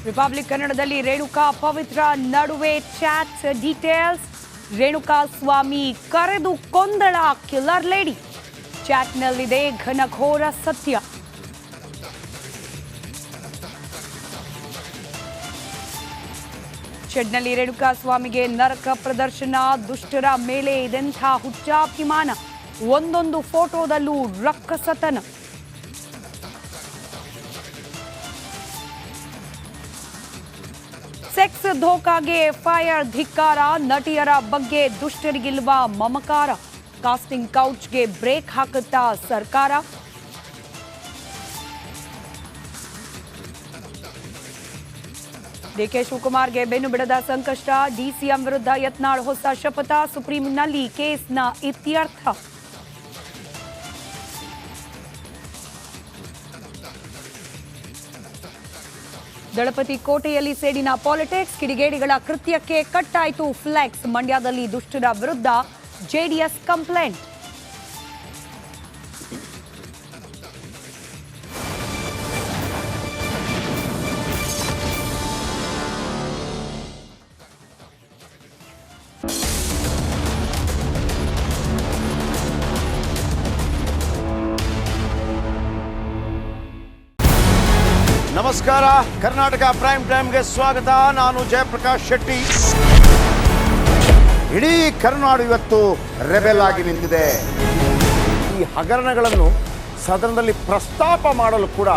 Republic ಕನ್ನಡದಲ್ಲಿ ರೇಣುಕಾ ಪವಿತ್ರ ನಡುವೆ chat details. Renuka ಸ್ವಾಮಿ ಕರೆದು ಕೊಂದಳ ಕಿಲ್ಲರ್ ಲೇಡಿ. ಚಾಟ್ನಲ್ಲಿದೆ ಘನಘೋರ ಸತ್ಯ. ಶೆಡ್ನಲ್ಲಿ ರೇಣುಕಾ ಸ್ವಾಮಿಗೆ ನರಕ ಪ್ರದರ್ಶನ. ದುಷ್ಟರ ಮೇಲೆ ಇದೆಂಥ ಹುಚ್ಚಾಭಿಮಾನ. ಒಂದೊಂದು ಫೋಟೋದಲ್ಲೂ ರಕ್ಕಸತನ. ಸೆಕ್ಸ್ ಧೋಕಾಗೆ ಫೈರ್ ಧಿಕ್ಕಾರ. ನಟಿಯರ ಬಗ್ಗೆ ದುಷ್ಟರಿಗಿಲ್ವ ಮಮಕಾರ. ಕಾಸ್ಟಿಂಗ್ ಕೌಚ್ಗೆ ಬ್ರೇಕ್ ಹಾಕುತ್ತಾ ಸರ್ಕಾರ. ಡಿಕೆ ಶಿವಕುಮಾರ್ಗೆ ಬೆನ್ನು ಬಿಡದ ಸಂಕಷ್ಟ. ಡಿಸಿಎಂ ವಿರುದ್ಧ ಯತ್ನಾಳ್ ಹೊಸ ಶಪಥ. ಸುಪ್ರೀಂನಲ್ಲಿ ಕೇಸ್ನ ಇತ್ಯರ್ಥ. ದಳಪತಿ ಕೋಟೆಯಲ್ಲಿ ಸೇಡಿನ ಪಾಲಿಟಿಕ್ಸ್. ಕಿಡಿಗೇಡಿಗಳ ಕೃತ್ಯಕ್ಕೆ ಕಟ್ಟಾಯಿತು ಫ್ಲೆಕ್ಸ್. ಮಂಡ್ಯದಲ್ಲಿ ದುಷ್ಟರ ವಿರುದ್ಧ ಜೆಡಿಎಸ್ ಕಂಪ್ಲೇಂಟ್. ನಮಸ್ಕಾರ, ಕರ್ನಾಟಕ ಪ್ರೈಮ್ ಟೈಮ್ಗೆ ಸ್ವಾಗತ. ನಾನು ಜಯಪ್ರಕಾಶ್ ಶೆಟ್ಟಿ. ಇಡೀ ಕರ್ನಾಡು ಇವತ್ತು ರೆಬೆಲ್ ಆಗಿ ನಿಂತಿದೆ. ಈ ಹಗರಣಗಳನ್ನು ಸದನದಲ್ಲಿ ಪ್ರಸ್ತಾಪ ಮಾಡಲು ಕೂಡ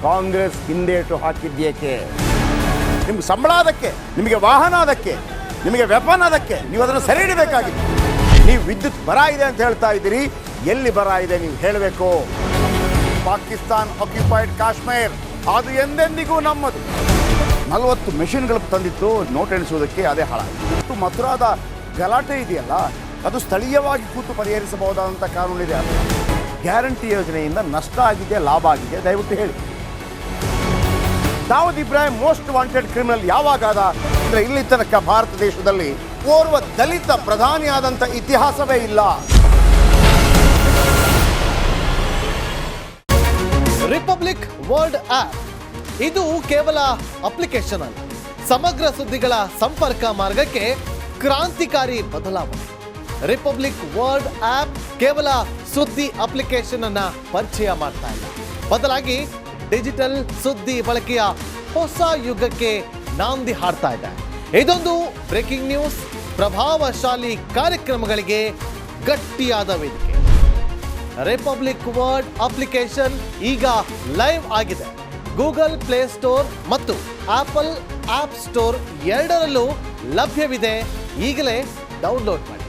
ಕಾಂಗ್ರೆಸ್ ಹಿಂದೇಟು ಹಾಕಿದ್ದೇಕೆ? ನಿಮ್ಗೆ ಸಂಬಳ ಅದಕ್ಕೆ, ನಿಮಗೆ ವಾಹನ ಅದಕ್ಕೆ, ನಿಮಗೆ ವೆಪನ್ ಅದಕ್ಕೆ. ನೀವು ಅದನ್ನು ಸೆರೆ ಹಿಡಿಬೇಕಾಗಿತ್ತು. ನೀವು ವಿದ್ಯುತ್ ಬರ ಇದೆ ಅಂತ ಹೇಳ್ತಾ ಇದ್ದೀರಿ. ಎಲ್ಲಿ ಬರ ಇದೆ ನೀವು ಹೇಳಬೇಕು. ಪಾಕಿಸ್ತಾನ್ ಆಕ್ಯುಪೈಡ್ ಕಾಶ್ಮೀರ್ ಅದು ಎಂದೆಂದಿಗೂ ನಮ್ಮದು. 40 ಮೆಷಿನ್ಗಳು ತಂದಿತ್ತು ನೋಟ್ ಎಣಿಸುವುದಕ್ಕೆ, ಅದೇ ಹಾಳಾಯಿತು. ಮಥುರಾದ ಗಲಾಟೆ ಇದೆಯಲ್ಲ, ಅದು ಸ್ಥಳೀಯವಾಗಿ ಕೂತು ಪರಿಹರಿಸಬಹುದಾದಂಥ ಕಾನೂನಿದೆ. ಗ್ಯಾರಂಟಿ ಯೋಜನೆಯಿಂದ ನಷ್ಟ ಆಗಿದೆ, ಲಾಭ ಆಗಿದೆ, ದಯವಿಟ್ಟು ಹೇಳಿ. Dawood Ibrahim most wanted criminal ಯಾವಾಗಾದ ಅಂದರೆ ಇಲ್ಲಿ ತನಕ ಭಾರತ ದೇಶದಲ್ಲಿ ಓರ್ವ ದಲಿತ ಪ್ರಧಾನಿಯಾದಂಥ ಇತಿಹಾಸವೇ ಇಲ್ಲ. ರಿಪಬ್ಲಿಕ್ ವರ್ಲ್ಡ್ ಆಪ್ ಇದು ಕೇವಲ ಅಪ್ಲಿಕೇಶನ್ ಅಲ್ಲ, ಸಮಗ್ರ ಸುದ್ದಿಗಳ ಸಂಪರ್ಕ ಮಾರ್ಗಕ್ಕೆ ಕ್ರಾಂತಿಕಾರಿ ಬದಲಾವಣೆ. ರಿಪಬ್ಲಿಕ್ ವರ್ಲ್ಡ್ ಆಪ್ ಕೇವಲ ಸುದ್ದಿ ಅಪ್ಲಿಕೇಶನ್ ಅನ್ನ ಪರಿಚಯ ಮಾಡ್ತಾ ಇಲ್ಲ, ಬದಲಾಗಿ ಡಿಜಿಟಲ್ ಸುದ್ದಿ ಬಳಕೆಯ ಹೊಸ ಯುಗಕ್ಕೆ ನಾಂದಿ ಹಾಡ್ತಾ ಇದೆ. ಇದೊಂದು ಬ್ರೇಕಿಂಗ್ ನ್ಯೂಸ್, ಪ್ರಭಾವಶಾಲಿ ಕಾರ್ಯಕ್ರಮಗಳಿಗೆ ಗಟ್ಟಿಯಾದ ವೇದಿಕೆ. ರಿಪಬ್ಲಿಕ್ ವರ್ಲ್ಡ್ ಅಪ್ಲಿಕೇಶನ್ ಈಗ ಲೈವ್ ಆಗಿದೆ. ಗೂಗಲ್ ಪ್ಲೇ ಸ್ಟೋರ್ ಮತ್ತು ಆಪಲ್ ಆಪ್ ಸ್ಟೋರ್ ಎರಡರಲ್ಲೂ ಲಭ್ಯವಿದೆ. ಈಗಲೇ ಡೌನ್ಲೋಡ್ ಮಾಡಿ.